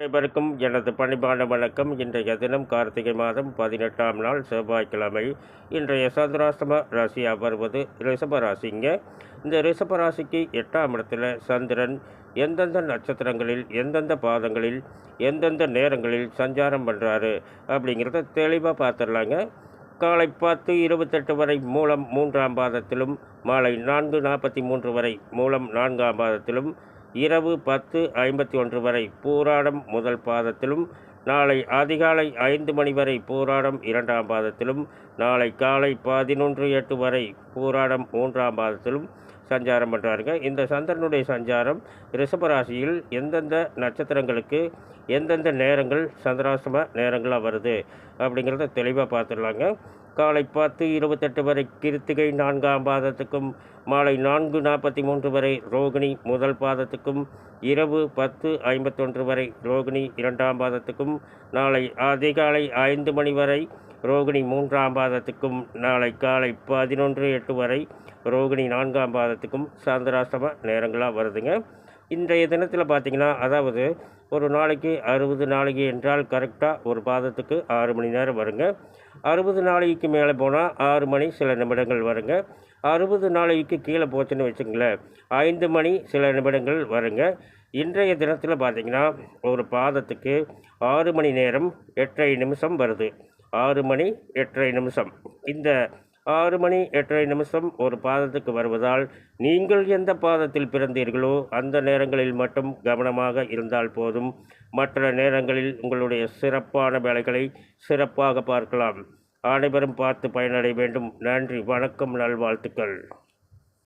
அனைவருக்கும் எனது பணிபான வணக்கம். இன்றைய தினம் கார்த்திகை மாதம் 18ஆம் நாள் செவ்வாய்க்கிழமை. இன்றைய சந்திராஷ்டம ராசியாக வருவது ரிஷப ராசிங்க. இந்த ரிஷப ராசிக்கு 8ஆம் இடத்துல சந்திரன் எந்தெந்த நட்சத்திரங்களில், எந்தெந்த பாதங்களில், எந்தெந்த நேரங்களில் சஞ்சாரம் பண்ணுறாரு அப்படிங்கிறத தெளிவாக பார்த்துடலாங்க. காலை 10:28 வரை மூலம் 3ஆம் பாதத்திலும், மாலை 4:43 வரை மூலம் 4ஆம் பாதத்திலும், இரவு 10:51 வரை பூராடம் முதல் பாதத்திலும், நாளை அதிகாலை 5 மணி வரை பூராடம் 2ஆம் பாதத்திலும், நாளை காலை 11:08 வரை பூராடம் 3ஆம் பாதத்திலும் சஞ்சாரம் பண்ணுறாருங்க. இந்த சந்திரனுடைய சஞ்சாரம் ரிஷபராசியில் எந்தெந்த நட்சத்திரங்களுக்கு எந்தெந்த நேரங்கள் சந்திராஷ்டம நேரங்களாக வருது அப்படிங்கிறத தெளிவாக பார்த்துடலாங்க. காலை 10:28 வரை கிருத்திகை 4ஆம் பாதத்துக்கும், மாலை 4:43 வரை ரோகிணி முதல் பாதத்துக்கும், இரவு 10:51 வரை ரோகிணி 2ஆம் பாதத்துக்கும், நாளை அதிகாலை 5 மணி வரை ரோகிணி 3ஆம் பாதத்துக்கும், நாளை காலை 11:08 வரை ரோகிணி 4ஆம் பாதத்துக்கும் சந்திராஷ்டம நேரங்களாக வருதுங்க. இன்றைய தினத்தில் பார்த்திங்கன்னா, அதாவது ஒரு நாளைக்கு 60 நாளிகை என்றால் கரெக்டாக ஒரு பாதத்துக்கு 6 மணி நேரம் வருங்க. 60 நாளிகைக்கு மேலே போனால் 6 மணி சில நிமிடங்கள் வருங்க. 60 நாளிகைக்கு கீழே போச்சுன்னு வச்சுங்களேன், 5 மணி சில நிமிடங்கள் வருங்க. இன்றைய தினத்தில் பார்த்திங்கன்னா, ஒரு பாதத்துக்கு 6 மணி நேரம் 8:30 நிமிஷம் வருது. 6 மணி 8:30 நிமிஷம். இந்த 6 மணி 8:30 நிமிஷம் ஒரு பாதத்துக்கு வருவதால், நீங்கள் எந்த பாதத்தில் பிறந்தீர்களோ அந்த நேரங்களில் மட்டும் கவனமாக இருந்தால் போதும். மற்ற நேரங்களில் உங்களுடைய சிறப்பான வேலைகளை சிறப்பாக பார்க்கலாம். அனைவரும் பார்த்து பயனடைய வேண்டும். நன்றி, வணக்கம், நல்வாழ்த்துக்கள்.